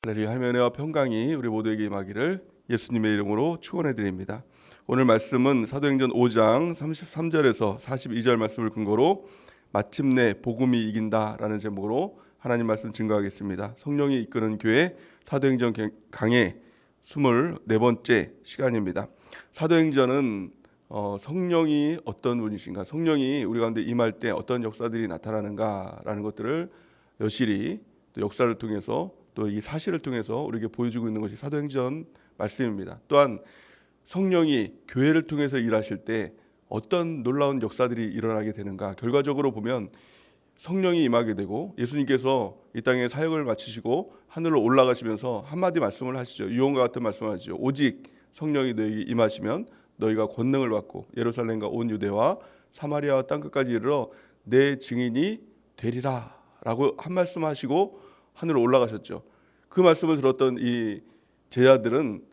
할렐루야. 하나님의 은혜와 평강이 우리 모두에게 임하기를 예수님의 이름으로 축원해 드립니다. 오늘 말씀은 사도행전 5장 33절에서 42절 말씀을 근거로 마침내 복음이 이긴다라는 제목으로 하나님 말씀 증거하겠습니다. 성령이 이끄는 교회 사도행전 강의 24번째 시간입니다. 사도행전은 성령이 어떤 분이신가, 성령이 우리 가운데 임할 때 어떤 역사들이 나타나는가라는 것들을 여실히 또 역사를 통해서 또 이 사실을 통해서 우리에게 보여주고 있는 것이 사도행전 말씀입니다. 또한 성령이 교회를 통해서 일하실 때 어떤 놀라운 역사들이 일어나게 되는가, 결과적으로 보면 성령이 임하게 되고 예수님께서 이 땅에 사역을 마치시고 하늘로 올라가시면서 한마디 말씀을 하시죠. 유언과 같은 말씀을 하시죠. 오직 성령이 너희에게 임하시면 너희가 권능을 받고 예루살렘과 온 유대와 사마리아와 땅끝까지 이르러 내 증인이 되리라 라고 한 말씀 하시고 하늘로 올라가셨죠. 그 말씀을 들었던 이 제자들은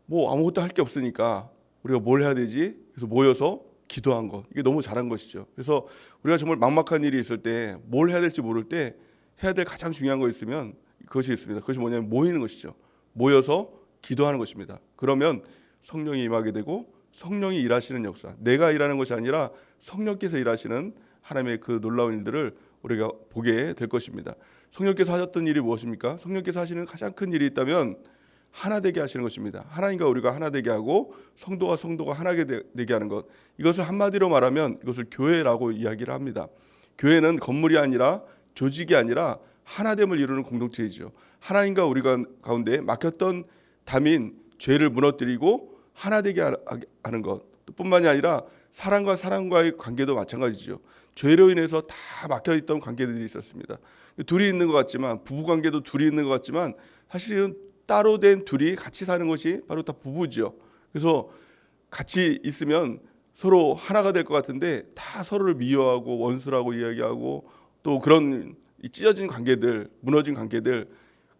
뭐 아무것도 할 게 없으니까 우리가 뭘 해야 되지? 그래서 모여서 기도한 것, 이게 너무 잘한 것이죠. 그래서 우리가 정말 막막한 일이 있을 때 뭘 해야 될지 모를 때 해야 될 가장 중요한 거 있으면 그것이 있습니다. 그것이 뭐냐면 모이는 것이죠. 모여서 기도하는 것입니다. 그러면 성령이 임하게 되고 성령이 일하시는 역사, 내가 일하는 것이 아니라 성령께서 일하시는 하나님의 그 놀라운 일들을 우리가 보게 될 것입니다. 성령께서 하셨던 일이 무엇입니까? 성령께서 하시는 가장 큰 일이 있다면 하나 되게 하시는 것입니다. 하나님과 우리가 하나 되게 하고 성도가 하나 되게 하는 것, 이것을 한마디로 말하면 이것을 교회라고 이야기를 합니다. 교회는 건물이 아니라 조직이 아니라 하나됨을 이루는 공동체이죠. 하나님과 우리가 가운데 막혔던 담인 죄를 무너뜨리고 하나 되게 하는 것, 뿐만이 아니라 사람과의 관계도 마찬가지죠. 죄로 인해서 다 막혀있던 관계들이 있었습니다. 둘이 있는 것 같지만, 부부관계도 둘이 있는 것 같지만 사실은 따로 된 둘이 같이 사는 것이 바로 다 부부죠. 그래서 같이 있으면 서로 하나가 될 것 같은데 다 서로를 미워하고 원수라고 이야기하고 또 그런 찢어진 관계들, 무너진 관계들,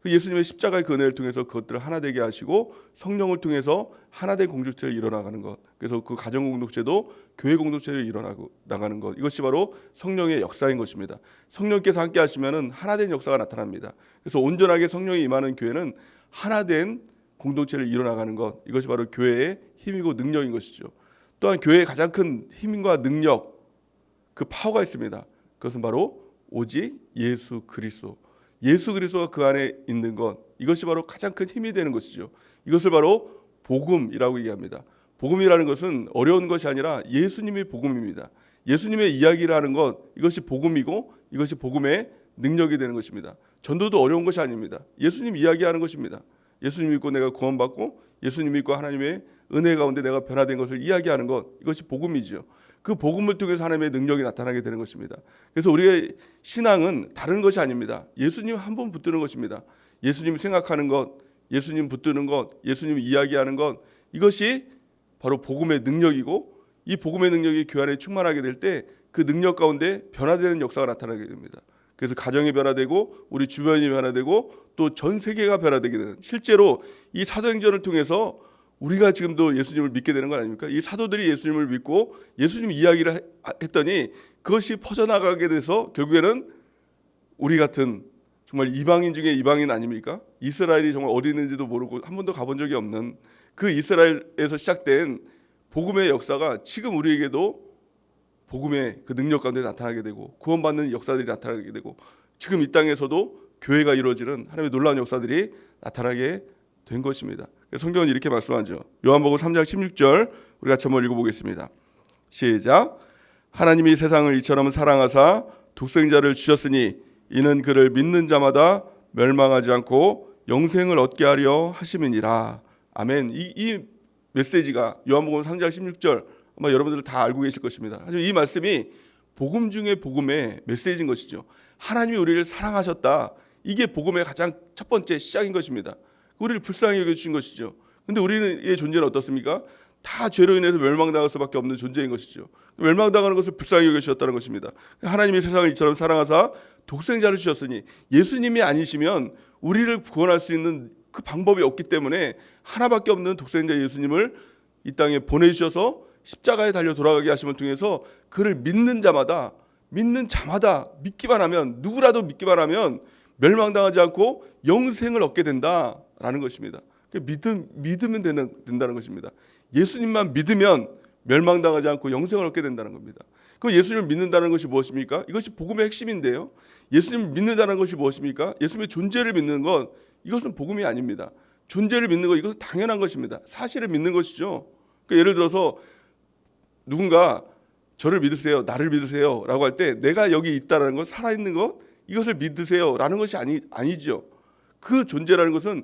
그 예수님의 십자가의 그 은혜를 통해서 그것들을 하나 되게 하시고 성령을 통해서 하나된 공동체를 일어나가는 것, 그래서 그 가정 공동체도 교회 공동체를 일어나고 나가는 것, 이것이 바로 성령의 역사인 것입니다. 성령께서 함께 하시면은 하나된 역사가 나타납니다. 그래서 온전하게 성령이 임하는 교회는 하나된 공동체를 일어나가는 것, 이것이 바로 교회의 힘이고 능력인 것이죠. 또한 교회의 가장 큰 힘과 능력, 그 파워가 있습니다. 그것은 바로 오직 예수 그리스도. 예수 그리스도가 그 안에 있는 것, 이것이 바로 가장 큰 힘이 되는 것이죠. 이것을 바로 복음이라고 얘기합니다. 복음이라는 것은 어려운 것이 아니라 예수님의 복음입니다. 예수님의 이야기를 하는 것, 이것이 복음이고 이것이 복음의 능력이 되는 것입니다. 전도도 어려운 것이 아닙니다. 예수님 이야기하는 것입니다. 예수님 믿고 내가 구원받고 예수님 믿고 하나님의 은혜 가운데 내가 변화된 것을 이야기하는 것, 이것이 복음이죠. 그 복음을 통해서 하나님의 능력이 나타나게 되는 것입니다. 그래서 우리의 신앙은 다른 것이 아닙니다. 예수님 한 번 붙드는 것입니다. 예수님 생각하는 것, 예수님 붙드는 것, 예수님 이야기하는 것, 이것이 바로 복음의 능력이고, 이 복음의 능력이 교회 안에 충만하게 될 때 그 능력 가운데 변화되는 역사가 나타나게 됩니다. 그래서 가정이 변화되고 우리 주변이 변화되고 또 전 세계가 변화되게 되는, 실제로 이 사도행전을 통해서 우리가 지금도 예수님을 믿게 되는 건 아닙니까? 이 사도들이 예수님을 믿고 예수님 이야기를 했더니 그것이 퍼져나가게 돼서 결국에는 우리 같은 정말 이방인 중에 이방인 아닙니까? 이스라엘이 정말 어디 있는지도 모르고 한 번도 가본 적이 없는 그 이스라엘에서 시작된 복음의 역사가 지금 우리에게도 복음의 그 능력 가운데 나타나게 되고 구원받는 역사들이 나타나게 되고 지금 이 땅에서도 교회가 이루어지는 하나님의 놀라운 역사들이 나타나게 된 것입니다. 성경은 이렇게 말씀하죠. 요한복음 3장 16절 우리 같이 한번 읽어보겠습니다. 시작. 하나님이 세상을 이처럼 사랑하사 독생자를 주셨으니 이는 그를 믿는 자마다 멸망하지 않고 영생을 얻게 하려 하심이니라. 아멘. 이 메시지가 요한복음 3장 16절 아마 여러분들 다 알고 계실 것입니다. 하지만 이 말씀이 복음 중에 복음의 메시지인 것이죠. 하나님이 우리를 사랑하셨다. 이게 복음의 가장 첫 번째 시작인 것입니다. 우리를 불쌍히 여겨주신 것이죠. 그런데 우리의 존재는 어떻습니까? 다 죄로 인해서 멸망당할 수밖에 없는 존재인 것이죠. 멸망당하는 것을 불쌍히 여겨주셨다는 것입니다. 하나님이 세상을 이처럼 사랑하사 독생자를 주셨으니, 예수님이 아니시면 우리를 구원할 수 있는 그 방법이 없기 때문에 하나밖에 없는 독생자 예수님을 이 땅에 보내주셔서 십자가에 달려 돌아가게 하심을 통해서 그를 믿는 자마다 믿기만 하면, 누구라도 믿기만 하면 멸망당하지 않고 영생을 얻게 된다라는 것입니다. 믿으면 된다는 것입니다. 예수님만 믿으면 멸망당하지 않고 영생을 얻게 된다는 겁니다. 그럼 예수님을 믿는다는 것이 무엇입니까? 이것이 복음의 핵심인데요. 예수님을 믿는다는 것이 무엇입니까? 예수님의 존재를 믿는 것, 이것은 복음이 아닙니다. 존재를 믿는 것, 이것은 당연한 것입니다. 사실을 믿는 것이죠. 그러니까 예를 들어서 누군가 저를 믿으세요, 나를 믿으세요 라고 할 때 내가 여기 있다는 것, 살아있는 것, 이것을 믿으세요 라는 것이 아니죠. 그 존재라는 것은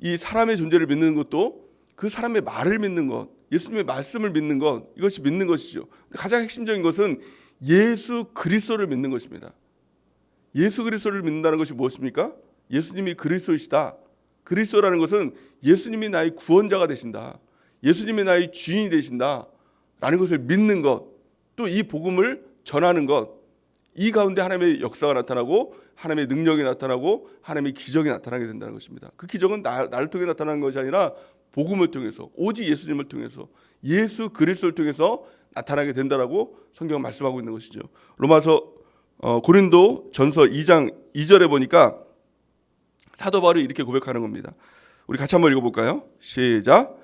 이 사람의 존재를 믿는 것도 그 사람의 말을 믿는 것, 예수님의 말씀을 믿는 것, 이것이 믿는 것이죠. 가장 핵심적인 것은 예수 그리스도를 믿는 것입니다. 예수 그리스도를 믿는다는 것이 무엇입니까? 예수님이 그리스도이시다. 그리스도라는 것은 예수님이 나의 구원자가 되신다. 예수님이 나의 주인이 되신다. 라는 것을 믿는 것, 또 이 복음을 전하는 것, 이 가운데 하나님의 역사가 나타나고 하나님의 능력이 나타나고 하나님의 기적이 나타나게 된다는 것입니다. 그 기적은 나를 통해 나타나는 것이 아니라 복음을 통해서, 오직 예수님을 통해서, 예수 그리스도를 통해서 나타나게 된다라고 성경은 말씀하고 있는 것이죠. 로마서 고린도 전서 2장 2절에 보니까 사도 바울이 이렇게 고백하는 겁니다. 우리 같이 한번 읽어볼까요? 시작.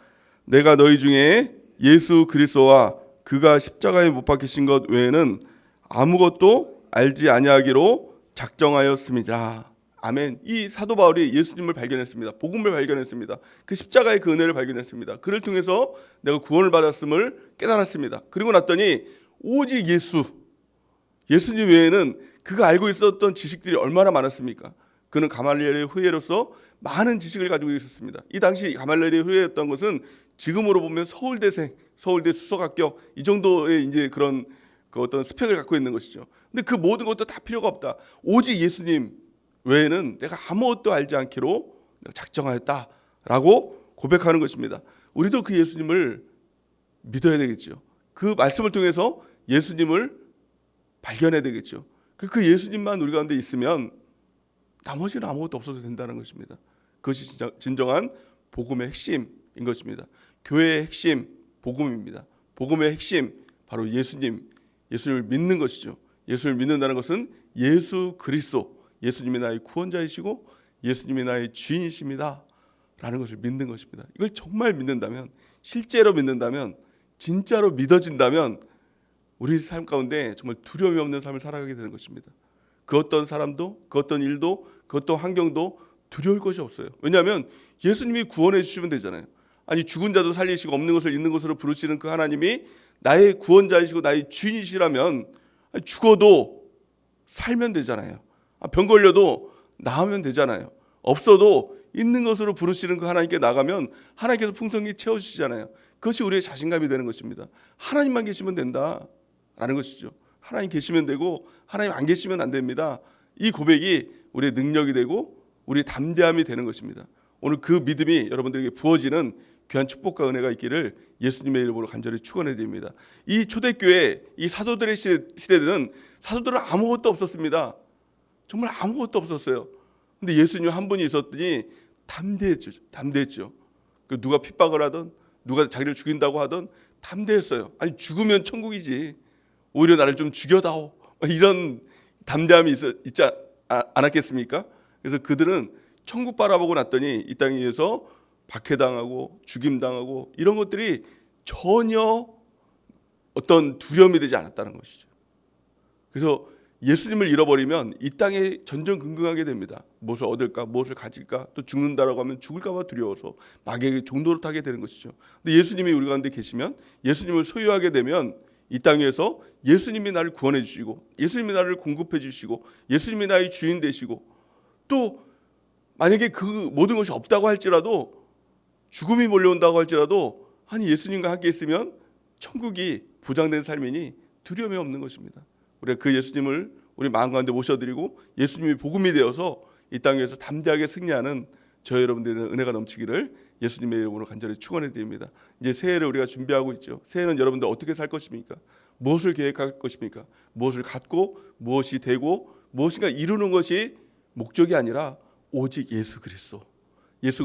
내가 너희 중에 예수 그리스도와 그가 십자가에 못 박히신 것 외에는 아무것도 알지 아니하기로 작정하였습니다. 아멘. 이 사도 바울이 예수님을 발견했습니다. 복음을 발견했습니다. 그 십자가의 그 은혜를 발견했습니다. 그를 통해서 내가 구원을 받았음을 깨달았습니다. 그리고 났더니 오직 예수님 외에는 그가 알고 있었던 지식들이 얼마나 많았습니까? 그는 가말리엘의 후예로서 많은 지식을 가지고 있었습니다. 이 당시 가말리엘의 후예였던 것은 지금으로 보면 서울대생, 서울대 수석 합격 이 정도의 이제 그런 그 어떤 스펙을 갖고 있는 것이죠. 근데 그 모든 것도 다 필요가 없다. 오직 예수님 외에는 내가 아무것도 알지 않기로 내가 작정하였다라고 고백하는 것입니다. 우리도 그 예수님을 믿어야 되겠죠. 그 말씀을 통해서 예수님을 발견해야 되겠죠. 그 예수님만 우리 가운데 있으면 나머지는 아무것도 없어도 된다는 것입니다. 그것이 진정한 복음의 핵심인 것입니다. 교회의 핵심 복음입니다. 복음의 핵심 바로 예수님을 믿는 것이죠. 예수를 믿는다는 것은 예수 그리스도, 예수님이 나의 구원자이시고 예수님이 나의 주인이십니다 라는 것을 믿는 것입니다. 이걸 정말 믿는다면, 실제로 믿는다면, 진짜로 믿어진다면 우리 삶 가운데 정말 두려움이 없는 삶을 살아가게 되는 것입니다. 그 어떤 사람도, 그 어떤 일도, 그 어떤 환경도 두려울 것이 없어요. 왜냐하면 예수님이 구원해 주시면 되잖아요. 아니 죽은 자도 살리시고 없는 것을 있는 것으로 부르시는 그 하나님이 나의 구원자이시고 나의 주인이시라면 죽어도 살면 되잖아요. 병 걸려도 나으면 되잖아요. 없어도 있는 것으로 부르시는 그 하나님께 나가면 하나님께서 풍성히 채워주시잖아요. 그것이 우리의 자신감이 되는 것입니다. 하나님만 계시면 된다라는 것이죠. 하나님 계시면 되고 하나님 안 계시면 안 됩니다. 이 고백이 우리의 능력이 되고 우리의 담대함이 되는 것입니다. 오늘 그 믿음이 여러분들에게 부어지는 귀한 축복과 은혜가 있기를 예수님의 이름으로 간절히 축원해 드립니다. 이 초대교회, 이 사도들의 시대는 사도들은 아무것도 없었습니다. 정말 아무것도 없었어요. 근데 예수님 한 분이 있었더니 담대했죠. 누가 핍박을 하든 누가 자기를 죽인다고 하든 담대했어요. 아니 죽으면 천국이지. 오히려 나를 좀 죽여다오. 이런 담대함이 있지 않았겠습니까? 그래서 그들은 천국 바라보고 났더니 이 땅에 의해서 박해당하고 죽임당하고 이런 것들이 전혀 어떤 두려움이 되지 않았다는 것이죠. 그래서 예수님을 잃어버리면 이 땅에 전전긍긍하게 됩니다. 무엇을 얻을까, 무엇을 가질까, 또 죽는다라고 하면 죽을까 봐 두려워서 마귀에게 종노릇 하게 되는 것이죠. 근데 예수님이 우리 가운데 계시면, 예수님을 소유하게 되면 이 땅에서 예수님이 나를 구원해 주시고 예수님이 나를 공급해 주시고 예수님이 나의 주인 되시고, 또 만약에 그 모든 것이 없다고 할지라도, 죽음이 몰려온다고 할지라도, 아니 예수님과 함께 있으면 천국이 보장된 삶이니 두려움이 없는 것입니다. 우리가 그 예수님을 우리 마음 가운데 모셔드리고 예수님이 복음이 되어서 이 땅에서 담대하게 승리하는 저 여러분들의 은혜가 넘치기를 예수님의 이름으로 간절히 축원해 드립니다. 이제 새해를 우리가 준비하고 있죠. 새해는 여러분들 어떻게 살 것입니까? 무엇을 계획할 것입니까? 무엇을 갖고 무엇이 되고 무엇인가 이루는 것이 목적이 아니라 오직 예수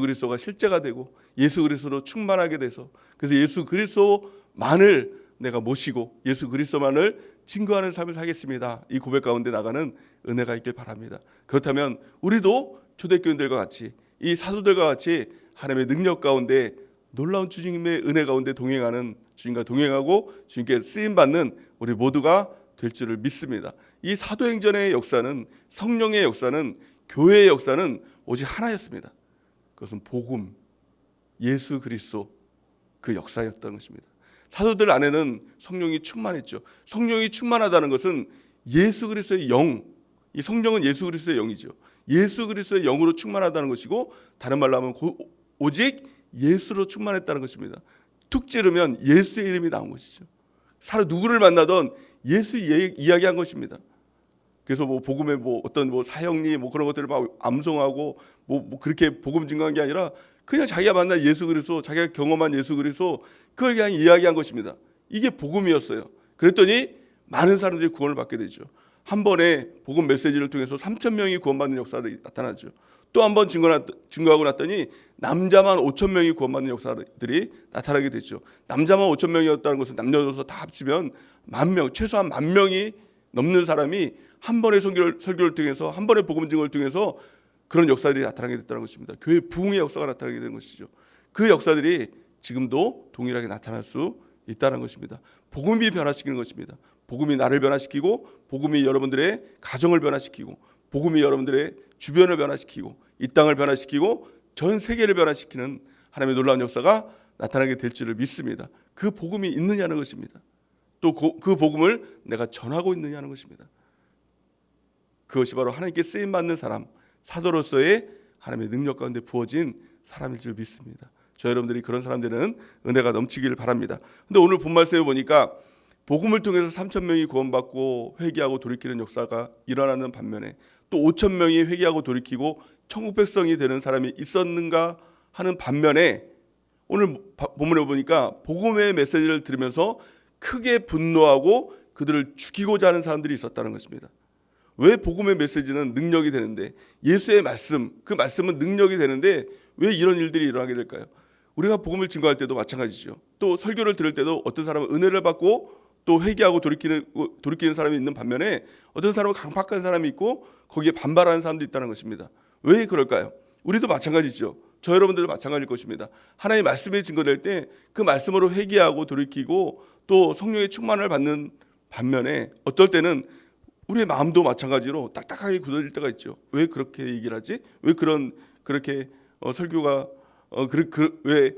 그리스도가 실제가 되고 예수 그리스도로 충만하게 돼서, 그래서 예수 그리스도만을 내가 모시고 예수 그리스도만을 증거하는 삶을 살겠습니다. 이 고백 가운데 나가는 은혜가 있길 바랍니다. 그렇다면 우리도 초대교인들과 같이 이 사도들과 같이 하나님의 능력 가운데 놀라운 주님의 은혜 가운데 동행하는, 주님과 동행하고 주님께 쓰임받는 우리 모두가 될 줄을 믿습니다. 이 사도행전의 역사는, 성령의 역사는, 교회의 역사는 오직 하나였습니다. 그것은 복음, 예수 그리스도 그 역사였던 것입니다. 사도들 안에는 성령이 충만했죠. 성령이 충만하다는 것은 예수 그리스도의 영, 이 성령은 예수 그리스도의 영이죠. 예수 그리스도의 영으로 충만하다는 것이고, 다른 말로 하면 오직 예수로 충만했다는 것입니다. 툭 찌르면 예수의 이름이 나온 것이죠. 누구를 만나던 예수 이야기한 것입니다. 그래서 복음의 어떤 사형리 그런 것들을 막 암송하고 그렇게 복음 증거한 게 아니라 그냥 자기가 만난 예수 그리스도, 자기가 경험한 예수 그리스도, 그걸 그냥 이야기한 것입니다. 이게 복음이었어요. 그랬더니 많은 사람들이 구원을 받게 되죠. 한 번에 복음 메시지를 통해서 3,000명이 구원받는 역사를 나타나죠. 또 한 번 증거하고 났더니 남자만 5,000명이 구원받는 역사들이 나타나게 됐죠. 남자만 5,000명이었다는 것은 남녀노소 다 합치면 10,000명, 최소한 10,000명이 넘는 사람이 한 번의 설교를 통해서, 한 번의 복음 증거를 통해서 그런 역사들이 나타나게 됐다는 것입니다. 교회 부흥의 역사가 나타나게 된 것이죠. 그 역사들이 지금도 동일하게 나타날 수 있다는 것입니다. 복음이 변화시키는 것입니다. 복음이 나를 변화시키고, 복음이 여러분들의 가정을 변화시키고, 복음이 여러분들의 주변을 변화시키고, 이 땅을 변화시키고, 전 세계를 변화시키는 하나님의 놀라운 역사가 나타나게 될 줄을 믿습니다. 그 복음이 있느냐는 것입니다. 또 그 복음을 내가 전하고 있느냐는 것입니다. 그것이 바로 하나님께 쓰임받는 사람, 사도로서의 하나님의 능력 가운데 부어진 사람일 줄 믿습니다. 저 여러분들이 그런 사람들은 은혜가 넘치기를 바랍니다. 근데 오늘 본 말씀에 보니까 복음을 통해서 3,000명이 구원받고 회개하고 돌이키는 역사가 일어나는 반면에 또 5,000명이 회개하고 돌이키고 천국 백성이 되는 사람이 있었는가 하는 반면에, 오늘 본문에 보니까 복음의 메시지를 들으면서 크게 분노하고 그들을 죽이고자 하는 사람들이 있었다는 것입니다. 왜 복음의 메시지는 능력이 되는데, 예수의 말씀, 그 말씀은 능력이 되는데 왜 이런 일들이 일어나게 될까요? 우리가 복음을 증거할 때도 마찬가지죠. 또 설교를 들을 때도 어떤 사람은 은혜를 받고 또 회개하고 돌이키는 사람이 있는 반면에, 어떤 사람은 강팍한 사람이 있고 거기에 반발하는 사람도 있다는 것입니다. 왜 그럴까요? 우리도 마찬가지죠. 저 여러분들도 마찬가지일 것입니다. 하나님의 말씀이 증거될 때 그 말씀으로 회개하고 돌이키고 또 성령의 충만을 받는 반면에, 어떨 때는 우리의 마음도 마찬가지로 딱딱하게 굳어질 때가 있죠. 왜 그렇게 얘기를 하지? 왜 그렇게 설교가 왜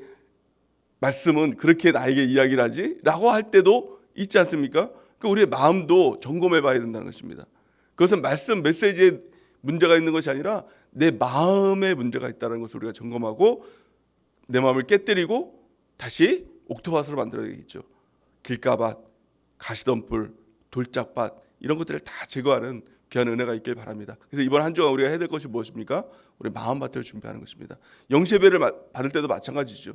말씀은 그렇게 나에게 이야기를 하지? 라고 할 때도 있지 않습니까? 우리의 마음도 점검해 봐야 된다는 것입니다. 그것은 말씀 메시지에 문제가 있는 것이 아니라 내 마음에 문제가 있다는 것을 우리가 점검하고 내 마음을 깨뜨리고 다시 옥토밭으로 만들어야 되겠죠. 길가밭, 가시덤불, 돌짝밭, 이런 것들을 다 제거하는 귀한 은혜가 있길 바랍니다. 그래서 이번 한 주간 우리가 해야 될 것이 무엇입니까? 우리 마음밭을 준비하는 것입니다. 영세배를 받을 때도 마찬가지죠.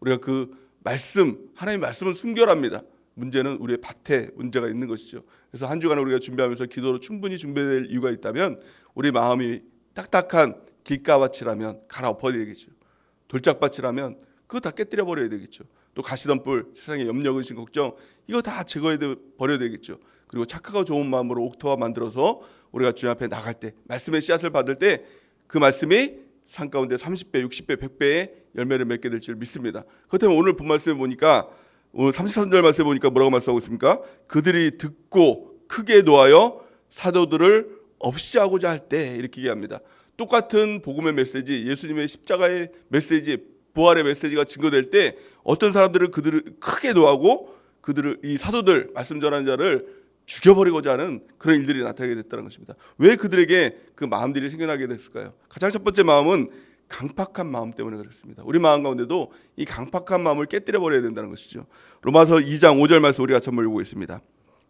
우리가 그 말씀, 하나님의 말씀은 순결합니다. 문제는 우리의 밭에 문제가 있는 것이죠. 그래서 한 주간 우리가 준비하면서 기도로 충분히 준비될 이유가 있다면, 우리 마음이 딱딱한 길가밭이라면 갈아엎어야 되겠죠. 돌짝밭이라면 그거 다 깨뜨려 버려야 되겠죠. 또 가시덤불, 세상의 염려, 의심, 걱정, 이거 다 제거해 버려야 되겠죠. 그리고 착하고 좋은 마음으로 옥토와 만들어서 우리가 주님 앞에 나갈 때, 말씀의 씨앗을 받을 때 그 말씀이 산 가운데 30배, 60배, 100배의 열매를 맺게 될 줄 믿습니다. 그렇다면 오늘 본 말씀에 보니까, 오늘 33절 말씀에 보니까 뭐라고 말씀하고 있습니까? 그들이 듣고 크게 노하여 사도들을 없이 하고자 할 때, 이렇게 얘기합니다. 똑같은 복음의 메시지, 예수님의 십자가의 메시지, 부활의 메시지가 증거될 때 어떤 사람들은 그들을 크게 노하고 이 사도들, 말씀 전하는 자를 죽여버리고자 하는 그런 일들이 나타나게 됐다는 것입니다. 왜 그들에게 그 마음들이 생겨나게 됐을까요? 가장 첫 번째 마음은 강팍한 마음 때문에 그렇습니다. 우리 마음 가운데도 이 강팍한 마음을 깨뜨려 버려야 된다는 것이죠. 로마서 2장 5절 말씀 우리가 한번 읽어보겠습니다.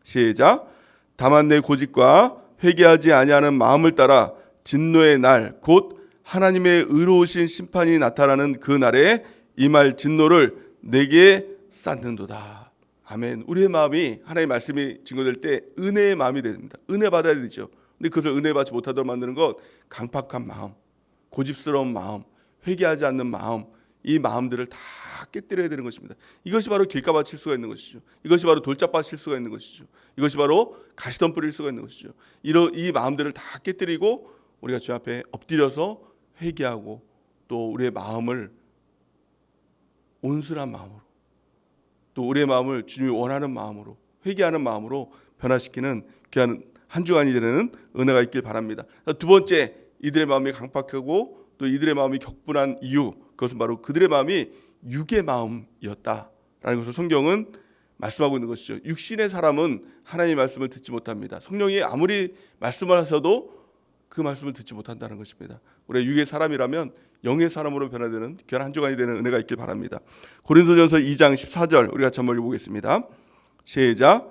시작. 다만 내 고집과 회개하지 아니하는 마음을 따라 진노의 날, 곧 하나님의 의로우신 심판이 나타나는 그 날에 임할 진노를 내게 쌓는도다. 아멘. 우리의 마음이 하나님의 말씀이 증거될 때 은혜의 마음이 됩니다. 은혜 받아야 되죠. 근데 그것을 은혜 받지 못하도록 만드는 것, 강팍한 마음, 고집스러운 마음, 회개하지 않는 마음, 이 마음들을 다 다 깨뜨려야 되는 것입니다. 이것이 바로 길가밭 칠 수가 있는 것이죠. 이것이 바로 돌짝밭 칠 수가 있는 것이죠. 이것이 바로 가시덤 뿌릴 수가 있는 것이죠. 이 마음들을 다 깨뜨리고 우리가 주 앞에 엎드려서 회개하고 또 우리의 마음을 온순한 마음으로 또 우리의 마음을 주님이 원하는 마음으로 회개하는 마음으로 변화시키는 귀한 한 주간이 되는 은혜가 있길 바랍니다. 두 번째, 이들의 마음이 강팍하고 또 이들의 마음이 격분한 이유, 그것은 바로 그들의 마음이 육의 마음이었다라는 것을 성경은 말씀하고 있는 것이죠. 육신의 사람은 하나님의 말씀을 듣지 못합니다. 성령이 아무리 말씀을 하셔도 그 말씀을 듣지 못한다는 것입니다. 우리가 육의 사람이라면 영의 사람으로 변화되는 귀한 한 주간이 되는 은혜가 있길 바랍니다. 고린도전서 2장 14절 우리가 한번 읽어보겠습니다. 시작.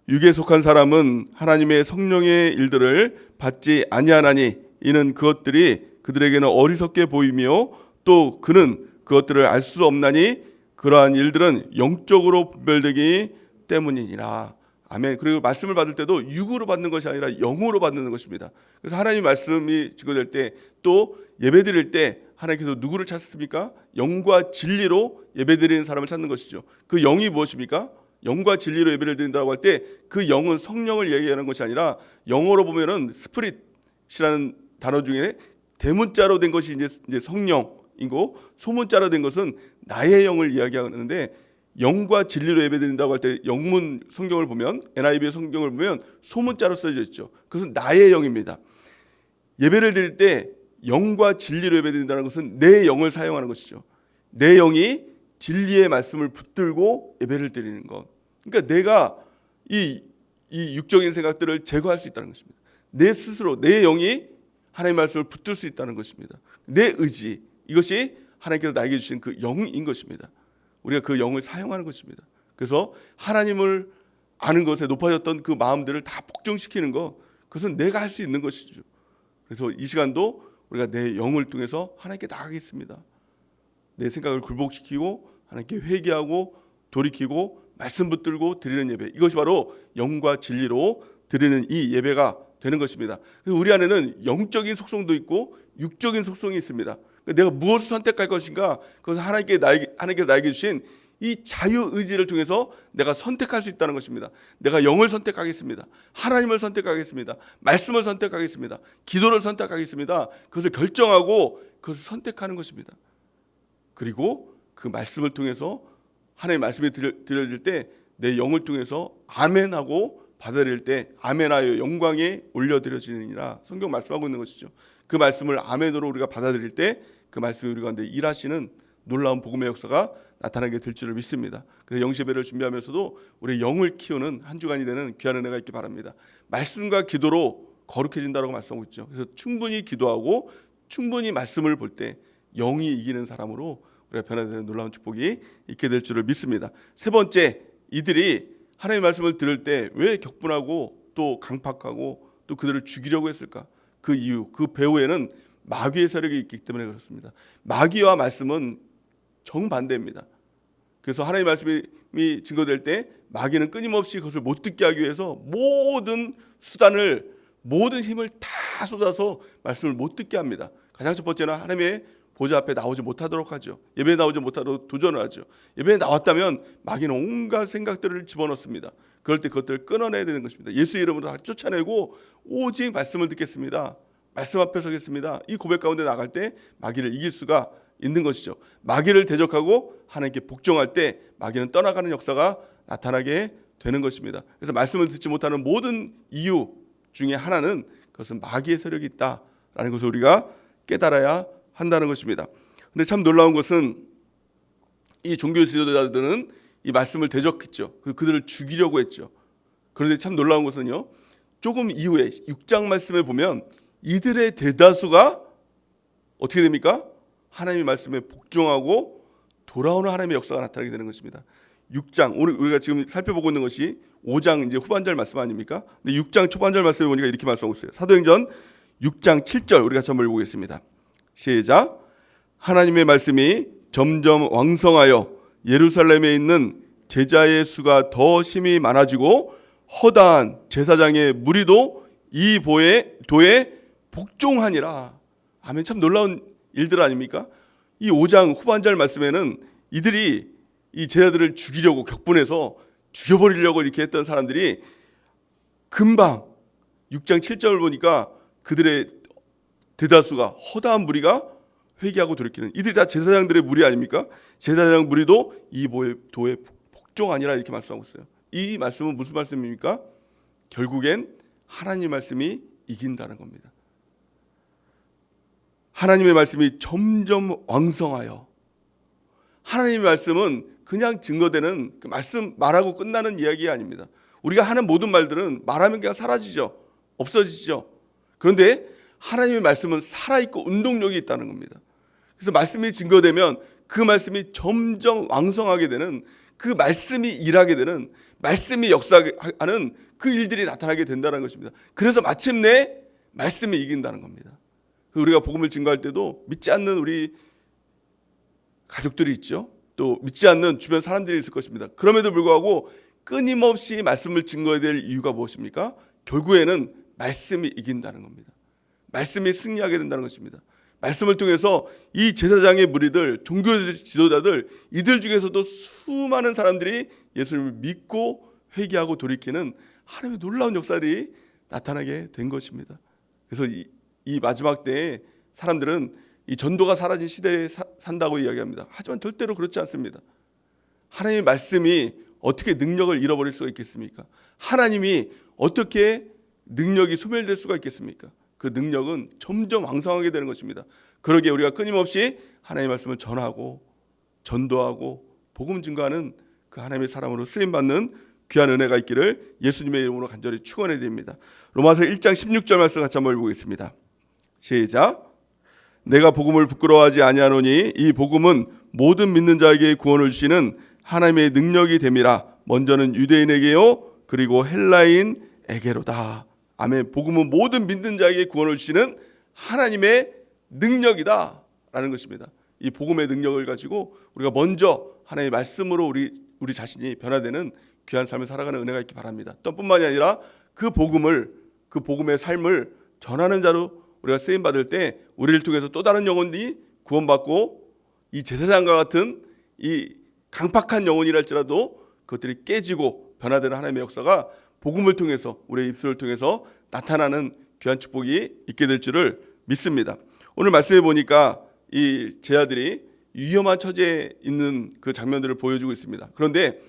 육에 속한 사람은 하나님의 성령의 일들을 받지 아니하나니 이는 그것들이 그들에게는 어리석게 보이며 또 그는 그것들을 알 수 없나니 그러한 일들은 영적으로 분별되기 때문이니라. 아멘. 그리고 말씀을 받을 때도 육으로 받는 것이 아니라 영으로 받는 것입니다. 그래서 하나님 말씀이 증거될 때 또 예배드릴 때 하나님께서 누구를 찾습니까? 영과 진리로 예배드리는 사람을 찾는 것이죠. 그 영이 무엇입니까? 영과 진리로 예배를 드린다고 할 때 그 영은 성령을 얘기하는 것이 아니라 영어로 보면은 스피릿이라는 단어 중에 대문자로 된 것이 이제 성령이고 소문자로 된 것은 나의 영을 이야기하는데 영과 진리로 예배드린다고 할 때 영문 성경을 보면 NIV의 성경을 보면 소문자로 써져 있죠. 그것은 나의 영입니다. 예배를 드릴 때 영과 진리로 예배드린다는 것은 내 영을 사용하는 것이죠. 내 영이 진리의 말씀을 붙들고 예배를 드리는 것. 그러니까 내가 이 육적인 생각들을 제거할 수 있다는 것입니다. 내 스스로 내 영이 하나님의 말씀을 붙들 수 있다는 것입니다. 내 의지, 이것이 하나님께서 나에게 주신 그 영인 것입니다. 우리가 그 영을 사용하는 것입니다. 그래서 하나님을 아는 것에 높아졌던 그 마음들을 다 복종시키는 것, 그것은 내가 할 수 있는 것이죠. 그래서 이 시간도 우리가 내 영을 통해서 하나님께 나가겠습니다. 내 생각을 굴복시키고 하나님께 회개하고 돌이키고 말씀 붙들고 드리는 예배, 이것이 바로 영과 진리로 드리는 이 예배가 되는 것입니다. 그래서 우리 안에는 영적인 속성도 있고 육적인 속성이 있습니다. 내가 무엇을 선택할 것인가, 그것은 하나님께서 나에게 주신 이 자유 의지를 통해서 내가 선택할 수 있다는 것입니다. 내가 영을 선택하겠습니다. 하나님을 선택하겠습니다. 말씀을 선택하겠습니다. 기도를 선택하겠습니다. 그것을 결정하고 그것을 선택하는 것입니다. 그리고 그 말씀을 통해서 하나님의 말씀이 들려질 때 내 영을 통해서 아멘하고 받아들일 때 아멘하여 영광에 올려드려지느니라 성경 말씀하고 있는 것이죠. 그 말씀을 아멘으로 우리가 받아들일 때 그 말씀이 우리 가운데 일하시는 놀라운 복음의 역사가 나타나게 될 줄을 믿습니다. 그래서 영시배를 준비하면서도 우리 영을 키우는 한 주간이 되는 귀한 은혜가 있기 바랍니다. 말씀과 기도로 거룩해진다고 말씀하고 있죠. 그래서 충분히 기도하고 충분히 말씀을 볼 때 영이 이기는 사람으로 우리가 변화되는 놀라운 축복이 있게 될 줄을 믿습니다. 세 번째, 이들이 하나님의 말씀을 들을 때 왜 격분하고 또 강팍하고 또 그들을 죽이려고 했을까? 그 이유, 그 배후에는 마귀의 세력이 있기 때문에 그렇습니다. 마귀와 말씀은 정반대입니다. 그래서 하나님의 말씀이 증거될 때 마귀는 끊임없이 그것을 못 듣게 하기 위해서 모든 수단을, 모든 힘을 다 쏟아서 말씀을 못 듣게 합니다. 가장 첫 번째는 하나님의 보좌 앞에 나오지 못하도록 하죠. 예배에 나오지 못하도록 도전을 하죠. 예배에 나왔다면 마귀는 온갖 생각들을 집어넣습니다. 그럴 때 그것들을 끊어내야 되는 것입니다. 예수 이름으로 다 쫓아내고 오직 말씀을 듣겠습니다. 말씀 앞에 서겠습니다. 이 고백 가운데 나갈 때 마귀를 이길 수가 있는 것이죠. 마귀를 대적하고 하나님께 복종할 때 마귀는 떠나가는 역사가 나타나게 되는 것입니다. 그래서 말씀을 듣지 못하는 모든 이유 중에 하나는 그것은 마귀의 세력이 있다라는 것을 우리가 깨달아야 한다는 것입니다. 근데 참 놀라운 것은 이 종교 지도자들은 이 말씀을 대적했죠. 그들을 죽이려고 했죠. 그런데 참 놀라운 것은요, 조금 이후에 6장 말씀에 보면 이들의 대다수가 어떻게 됩니까? 하나님의 말씀에 복종하고 돌아오는 하나님의 역사가 나타나게 되는 것입니다. 6장, 우리가 지금 살펴보고 있는 것이 5장 이제 후반절 말씀 아닙니까? 근데 6장 초반절 말씀에 보니까 이렇게 말씀하고 있어요. 사도행전 6장 7절 우리가 한번 읽어보겠습니다. 시작. 하나님의 말씀이 점점 왕성하여 예루살렘에 있는 제자의 수가 더 심히 많아지고 허다한 제사장의 무리도 이 도에 복종하니라. 아멘. 참 놀라운 일들 아닙니까? 이 5장 후반절 말씀에는 이들이 이 제자들을 죽이려고 격분해서 죽여버리려고 이렇게 했던 사람들이 금방 6장 7절을 보니까 그들의 대다수가 허다한 무리가 회개하고 돌이키는, 이들이 다 제사장들의 무리 아닙니까? 제사장 무리도 이 도의 복종 아니라 이렇게 말씀하고 있어요. 이 말씀은 무슨 말씀입니까? 결국엔 하나님의 말씀이 이긴다는 겁니다. 하나님의 말씀이 점점 왕성하여, 하나님의 말씀은 그냥 증거되는 그 말씀 말하고 끝나는 이야기가 아닙니다. 우리가 하는 모든 말들은 말하면 그냥 사라지죠. 없어지죠. 그런데 하나님의 말씀은 살아있고 운동력이 있다는 겁니다. 그래서 말씀이 증거되면 그 말씀이 점점 왕성하게 되는, 그 말씀이 일하게 되는, 말씀이 역사하는 그 일들이 나타나게 된다는 것입니다. 그래서 마침내 말씀이 이긴다는 겁니다. 우리가 복음을 증거할 때도 믿지 않는 우리 가족들이 있죠. 또 믿지 않는 주변 사람들이 있을 것입니다. 그럼에도 불구하고 끊임없이 말씀을 증거해야 될 이유가 무엇입니까? 결국에는 말씀이 이긴다는 겁니다. 말씀이 승리하게 된다는 것입니다. 말씀을 통해서 이 제사장의 무리들, 종교 지도자들, 이들 중에서도 수많은 사람들이 예수님을 믿고 회개하고 돌이키는 하나님의 놀라운 역사들이 나타나게 된 것입니다. 그래서 이 마지막 때에 사람들은 이 전도가 사라진 시대에 산다고 이야기합니다. 하지만 절대로 그렇지 않습니다. 하나님의 말씀이 어떻게 능력을 잃어버릴 수가 있겠습니까? 하나님이 어떻게 능력이 소멸될 수가 있겠습니까? 그 능력은 점점 왕성하게 되는 것입니다. 그러기에 우리가 끊임없이 하나님의 말씀을 전하고 전도하고 복음 증거하는 그 하나님의 사람으로 쓰임받는 귀한 은혜가 있기를 예수님의 이름으로 간절히 축원해 드립니다. 로마서 1장 16절 말씀 같이 한번 읽어보겠습니다. 시작. 내가 복음을 부끄러워하지 아니하노니 이 복음은 모든 믿는 자에게 구원을 주시는 하나님의 능력이 됨이라. 먼저는 유대인에게요 그리고 헬라인에게로다. 아멘. 복음은 모든 믿는 자에게 구원을 주시는 하나님의 능력이다 라는 것입니다. 이 복음의 능력을 가지고 우리가 먼저 하나님의 말씀으로 우리 자신이 변화되는 귀한 삶을 살아가는 은혜가 있기 바랍니다. 또 뿐만이 아니라 그 복음의 삶을 전하는 자로 우리가 쓰임 받을 때 우리를 통해서 또 다른 영혼이 구원받고 이 제사장과 같은 이 강팍한 영혼이랄지라도 그것들이 깨지고 변화되는 하나님의 역사가 복음을 통해서, 우리의 입술을 통해서 나타나는 귀한 축복이 있게 될 줄을 믿습니다. 오늘 말씀해 보니까 이 제자들이 위험한 처지에 있는 그 장면들을 보여주고 있습니다. 그런데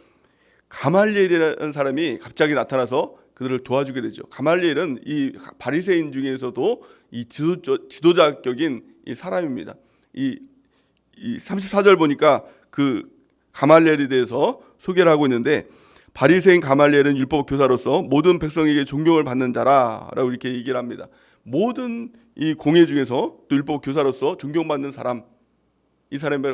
가말리엘이라는 사람이 갑자기 나타나서 그들을 도와주게 되죠. 가말리엘은 이 바리새인 중에서도 이 지도자격인 이 사람입니다. 이 34절 보니까 그 가말리엘에 대해서 소개를 하고 있는데, 바리새인 가말리엘은 율법 교사로서 모든 백성에게 존경을 받는 자라라고 이렇게 얘기를 합니다. 모든 이 공회 중에서 또 율법 교사로서 존경받는 사람, 이 사람이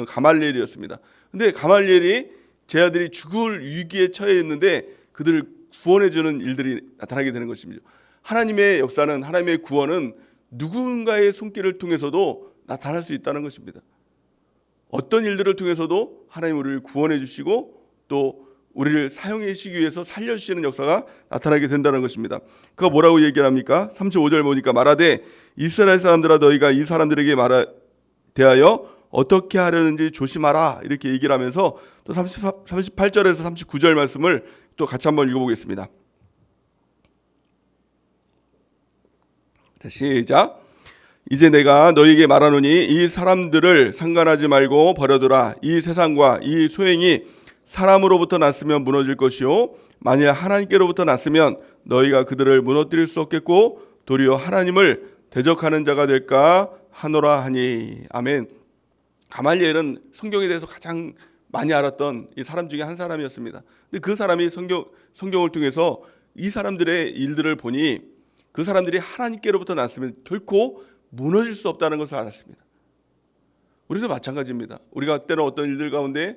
가말리엘이었습니다. 근데 가말리엘이 제자들이 죽을 위기에 처해 있는데 그들을 구원해주는 일들이 나타나게 되는 것입니다. 하나님의 역사는, 하나님의 구원은 누군가의 손길을 통해서도 나타날 수 있다는 것입니다. 어떤 일들을 통해서도 하나님 우리를 구원해 주시고 또 우리를 사용해 주시기 위해서 살려주시는 역사가 나타나게 된다는 것입니다. 그가 뭐라고 얘기를 합니까? 35절 보니까 말하되 이스라엘 사람들아 너희가 이 사람들에게 대하여 어떻게 하려는지 조심하라 이렇게 얘기를 하면서 또 38절에서 39절 말씀을 또 같이 한번 읽어보겠습니다. 시작. 이제 내가 너희에게 말하노니 이 사람들을 상관하지 말고 버려두라. 이 세상과 이 소행이 사람으로부터 났으면 무너질 것이요 만일 하나님께로부터 났으면 너희가 그들을 무너뜨릴 수 없겠고 도리어 하나님을 대적하는 자가 될까 하노라 하니. 아멘. 가말리엘은 성경에 대해서 가장 많이 알았던 이 사람 중에 한 사람이었습니다. 근데 그 사람이 성경을 통해서 이 사람들의 일들을 보니 그 사람들이 하나님께로부터 났으면 결코 무너질 수 없다는 것을 알았습니다. 우리도 마찬가지입니다. 우리가 때로 어떤 일들 가운데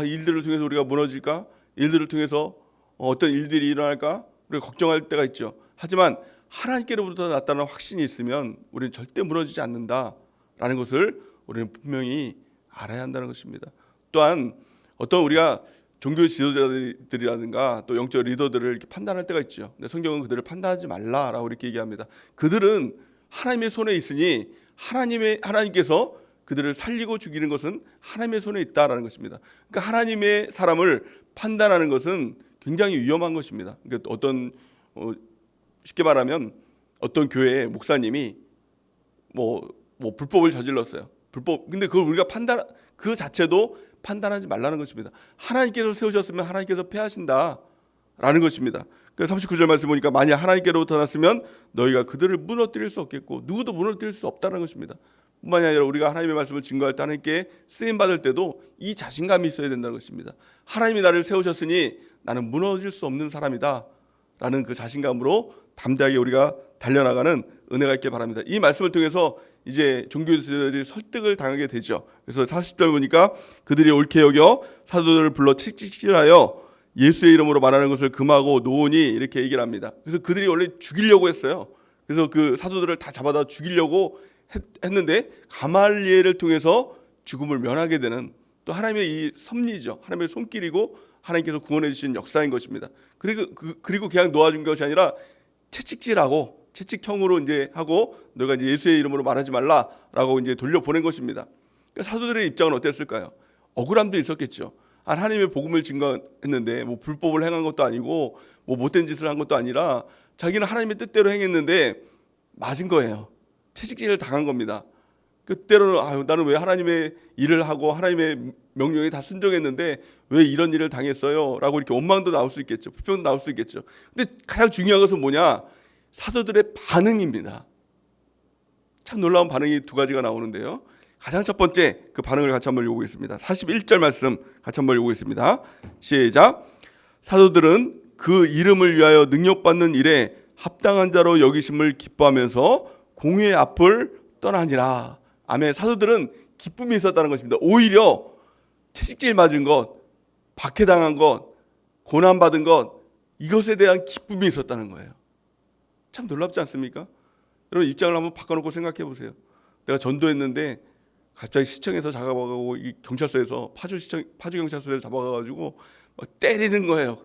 이 일들을 통해서 우리가 무너질까? 일들을 통해서 어떤 일들이 일어날까? 우리가 걱정할 때가 있죠. 하지만 하나님께로부터 났다는 확신이 있으면 우리는 절대 무너지지 않는다라는 것을 우리는 분명히 알아야 한다는 것입니다. 또한 어떤 우리가 종교 지도자들이라든가 또 영적 리더들을 이렇게 판단할 때가 있죠. 근데 성경은 그들을 판단하지 말라라고 이렇게 얘기합니다. 그들은 하나님의 손에 있으니 하나님께서 그들을 살리고 죽이는 것은 하나님의 손에 있다라는 것입니다. 그러니까 하나님의 사람을 판단하는 것은 굉장히 위험한 것입니다. 그러니까 쉽게 말하면 어떤 교회의 목사님이 뭐 불법을 저질렀어요. 근데 그걸 우리가 그 자체도 판단하지 말라는 것입니다. 하나님께서 세우셨으면 하나님께서 패하신다라는 것입니다. 그래서 39절 말씀 보니까 만약 하나님께로부터 났으면 너희가 그들을 무너뜨릴 수 없겠고 누구도 무너뜨릴 수 없다는 것입니다. 뿐만이 아니라 우리가 하나님의 말씀을 증거할 때 하나님께 쓰임 받을 때도 이 자신감이 있어야 된다는 것입니다. 하나님이 나를 세우셨으니 나는 무너질 수 없는 사람이다 라는 그 자신감으로 담대하게 우리가 달려나가는 은혜가 있길 바랍니다. 이 말씀을 통해서 이제 종교인들이 설득을 당하게 되죠. 그래서 40절 보니까 그들이 옳게 여겨 사도들을 불러 칙칙질하여 예수의 이름으로 말하는 것을 금하고 놓으니 이렇게 얘기를 합니다. 그래서 그들이 원래 죽이려고 했어요. 그래서 그 사도들을 다 잡아다 죽이려고 했는데 가말리엘을 통해서 죽음을 면하게 되는 또 하나님의 이 섭리죠. 하나님의 손길이고 하나님께서 구원해 주신 역사인 것입니다. 그리고 그냥 놓아준 것이 아니라 채찍질하고 채찍형으로 이제 하고 너가 이제 예수의 이름으로 말하지 말라라고 이제 돌려보낸 것입니다. 그러니까 사도들의 입장은 어땠을까요? 억울함도 있었겠죠. 하나님의 복음을 증거했는데 뭐 불법을 행한 것도 아니고 뭐 못된 짓을 한 것도 아니라 자기는 하나님의 뜻대로 행했는데 맞은 거예요. 채찍질을 당한 겁니다. 그때로는 나는 왜 하나님의 일을 하고 하나님의 명령에 다 순종했는데 왜 이런 일을 당했어요? 라고 이렇게 원망도 나올 수 있겠죠. 불평도 나올 수 있겠죠. 근데 가장 중요한 것은 뭐냐? 사도들의 반응입니다. 참 놀라운 반응이 두 가지가 나오는데요. 가장 첫 번째 그 반응을 같이 한번 읽어보겠습니다. 41절 말씀 같이 한번 읽어보겠습니다. 시작. 사도들은 그 이름을 위하여 능력받는 일에 합당한 자로 여기심을 기뻐하면서 공회의 앞을 떠나니라. 아멘. 사도들은 기쁨이 있었다는 것입니다. 오히려 채찍질 맞은 것, 박해당한 것, 고난받은 것, 이것에 대한 기쁨이 있었다는 거예요. 참 놀랍지 않습니까? 여러분 입장을 한번 바꿔놓고 생각해 보세요. 내가 전도했는데 갑자기 시청에서 잡아가고 이 경찰서에서 파주 경찰서에서 잡아가가지고 막 때리는 거예요.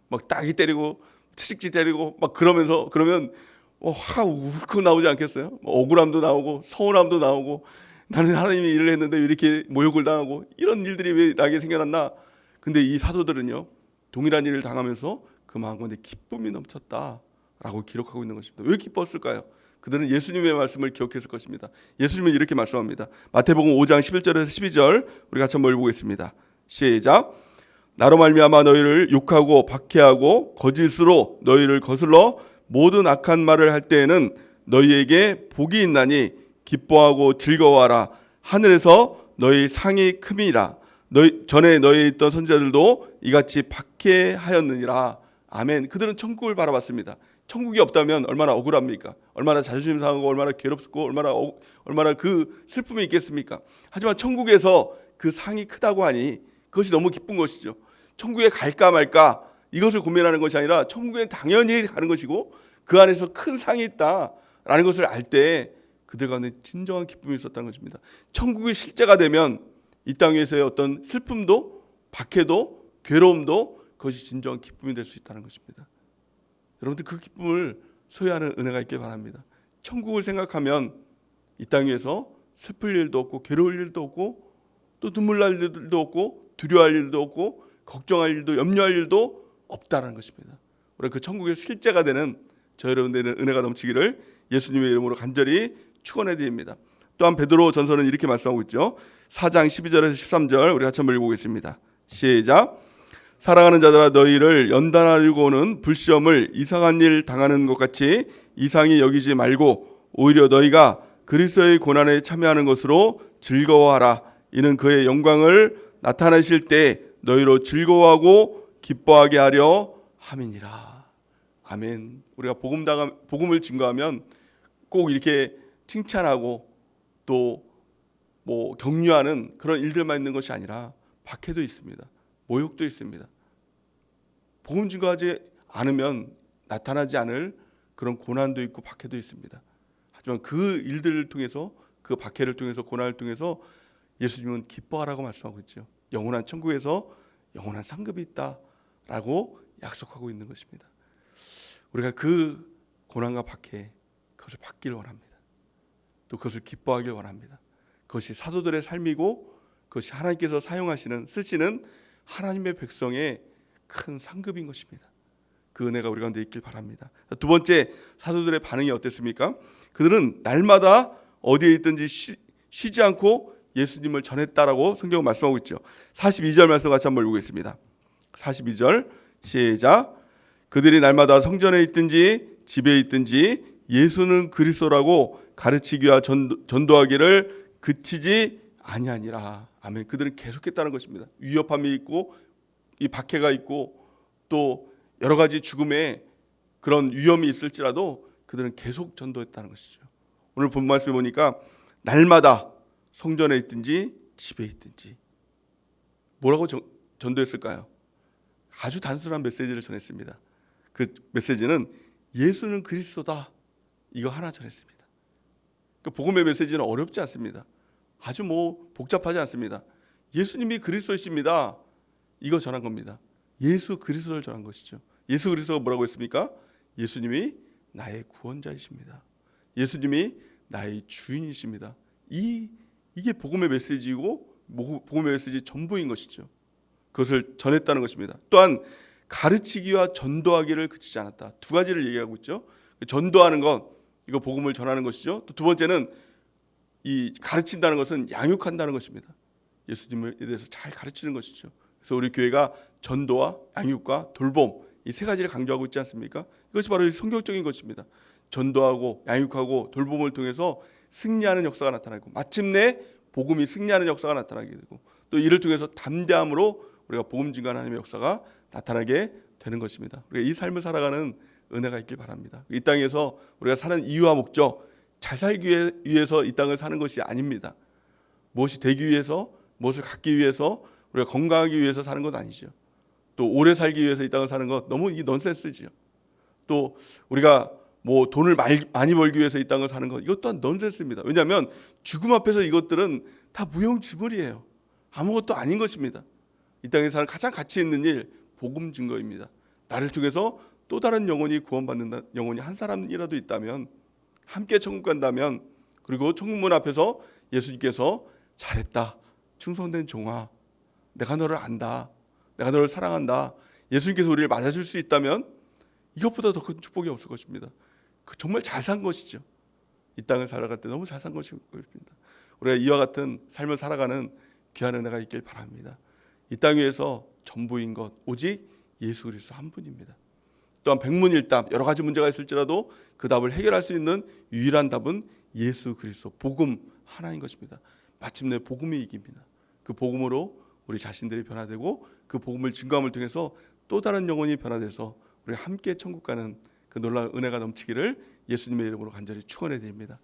막 따기 때리고 채찍질 때리고 막 그러면 화가 울컥 나오지 않겠어요? 억울함도 나오고 서운함도 나오고 나는 하나님의 일을 했는데 왜 이렇게 모욕을 당하고 이런 일들이 왜 나에게 생겨났나? 근데 이 사도들은요 동일한 일을 당하면서 그 마음가운데 기쁨이 넘쳤다라고 기록하고 있는 것입니다. 왜 기뻤을까요? 그들은 예수님의 말씀을 기억했을 것입니다. 예수님은 이렇게 말씀합니다. 마태복음 5장 11절에서 12절 우리 같이 한번 읽어보겠습니다. 시작. 나로 말미암아 너희를 욕하고 박해하고 거짓으로 너희를 거슬러 모든 악한 말을 할 때에는 너희에게 복이 있나니 기뻐하고 즐거워하라. 하늘에서 너희 상이 큼이라. 전에 너희에 있던 선지자들도 이같이 박해하였느니라. 아멘. 그들은 천국을 바라봤습니다. 천국이 없다면 얼마나 억울합니까? 얼마나 자존심 상하고 얼마나 괴롭고 얼마나 그 슬픔이 있겠습니까? 하지만 천국에서 그 상이 크다고 하니 그것이 너무 기쁜 것이죠. 천국에 갈까 말까 이것을 고민하는 것이 아니라 천국에 당연히 가는 것이고 그 안에서 큰 상이 있다라는 것을 알 때 그들 가운데 진정한 기쁨이 있었다는 것입니다. 천국이 실제가 되면 이 땅에서의 어떤 슬픔도 박해도 괴로움도 그것이 진정한 기쁨이 될 수 있다는 것입니다. 여러분들 그 기쁨을 소유하는 은혜가 있길 바랍니다. 천국을 생각하면 이 땅에서 슬플 일도 없고 괴로울 일도 없고 또 눈물 날 일도 없고 두려워할 일도 없고 걱정할 일도 염려할 일도 없다는 것입니다. 우리가 그 천국의 실제가 되는 저 여러분들의 은혜가 넘치기를 예수님의 이름으로 간절히 축원해 드립니다. 또한 베드로 전서는 이렇게 말씀하고 있죠. 4장 12절에서 13절 우리 같이 한번 읽어보겠습니다. 시작. 사랑하는 자들아 너희를 연단하려고는 불시험을 이상한 일 당하는 것 같이 이상히 여기지 말고 오히려 너희가 그리스도의 고난에 참여하는 것으로 즐거워하라. 이는 그의 영광을 나타내실 때 너희로 즐거워하고 기뻐하게 하려 함이니라. 아멘. 우리가 복음을 증거하면 꼭 이렇게 칭찬하고 또 뭐 격려하는 그런 일들만 있는 것이 아니라 박해도 있습니다. 모욕도 있습니다. 복음 증거하지 않으면 나타나지 않을 그런 고난도 있고 박해도 있습니다. 하지만 그 일들을 통해서 그 박해를 통해서 고난을 통해서 예수님은 기뻐하라고 말씀하고 있죠. 영원한 천국에서 영원한 상급이 있다라고 약속하고 있는 것입니다. 우리가 그 고난과 박해 그것을 받기를 원합니다. 또 그것을 기뻐하길 원합니다. 그것이 사도들의 삶이고 그것이 하나님께서 쓰시는 하나님의 백성의 큰 상급인 것입니다. 그 은혜가 우리 가운데 있길 바랍니다. 두 번째, 사도들의 반응이 어땠습니까? 그들은 날마다 어디에 있든지 쉬지 않고 예수님을 전했다라고 성경은 말씀하고 있죠. 42절 말씀 같이 한번 읽겠습니다. 42절 시작. 그들이 날마다 성전에 있든지 집에 있든지 예수는 그리스도라고 가르치기와 전도하기를 그치지 아니하니라. 아멘. 그들은 계속했다는 것입니다. 위협함이 있고 이 박해가 있고 또 여러 가지 죽음의 그런 위험이 있을지라도 그들은 계속 전도했다는 것이죠. 오늘 본 말씀에 보니까 날마다 성전에 있든지 집에 있든지 뭐라고 전도했을까요? 아주 단순한 메시지를 전했습니다. 그 메시지는 예수는 그리스도다, 이거 하나 전했습니다. 그 복음의 메시지는 어렵지 않습니다. 아주 복잡하지 않습니다. 예수님이 그리스도이십니다, 이거 전한 겁니다. 예수 그리스도를 전한 것이죠. 예수 그리스도가 뭐라고 했습니까? 예수님이 나의 구원자이십니다. 예수님이 나의 주인이십니다. 이게 복음의 메시지이고 복음의 메시지 전부인 것이죠. 그것을 전했다는 것입니다. 또한 가르치기와 전도하기를 그치지 않았다. 두 가지를 얘기하고 있죠. 전도하는 것, 이거 복음을 전하는 것이죠. 또 두 번째는 이 가르친다는 것은 양육한다는 것입니다. 예수님에 대해서 잘 가르치는 것이죠. 그래서 우리 교회가 전도와 양육과 돌봄, 이 세 가지를 강조하고 있지 않습니까? 이것이 바로 성경적인 것입니다. 전도하고 양육하고 돌봄을 통해서 승리하는 역사가 나타나고 마침내 복음이 승리하는 역사가 나타나게 되고 또 이를 통해서 담대함으로 우리가 복음 증거하는 하나님의 역사가 나타나게 되는 것입니다. 우리가 이 삶을 살아가는 은혜가 있길 바랍니다. 이 땅에서 우리가 사는 이유와 목적, 잘 살기 위해서 이 땅을 사는 것이 아닙니다. 무엇이 되기 위해서, 무엇을 갖기 위해서, 우리가 건강하기 위해서 사는 것 아니죠. 또 오래 살기 위해서 이 땅을 사는 것 너무 이 넌센스지요. 또 우리가 돈을 많이 벌기 위해서 이 땅을 사는 것, 이것 또한 넌센스입니다. 왜냐하면 죽음 앞에서 이것들은 다 무용지물이에요. 아무것도 아닌 것입니다. 이 땅에 사는 가장 가치 있는 일, 복음 증거입니다. 나를 통해서 또 다른 영혼이 구원받는다, 영혼이 한 사람이라도 있다면, 함께 천국 간다면, 그리고 천국문 앞에서 예수님께서 잘했다, 충성된 종아, 내가 너를 안다, 내가 너를 사랑한다, 예수님께서 우리를 맞아줄 수 있다면 이것보다 더 큰 축복이 없을 것입니다. 정말 잘 산 것이죠. 이 땅을 살아갈 때 너무 잘 산 것입니다. 우리가 이와 같은 삶을 살아가는 귀한 은혜가 있길 바랍니다. 이 땅 위에서 전부인 것 오직 예수 그리스도 한 분입니다. 또한 백문일답, 여러 가지 문제가 있을지라도 그 답을 해결할 수 있는 유일한 답은 예수 그리스도, 복음 하나인 것입니다. 마침내 복음이 이깁니다. 그 복음으로 우리 자신들이 변화되고 그 복음을 증거함을 통해서 또 다른 영혼이 변화돼서 우리 함께 천국 가는 그 놀라운 은혜가 넘치기를 예수님의 이름으로 간절히 축원해 드립니다.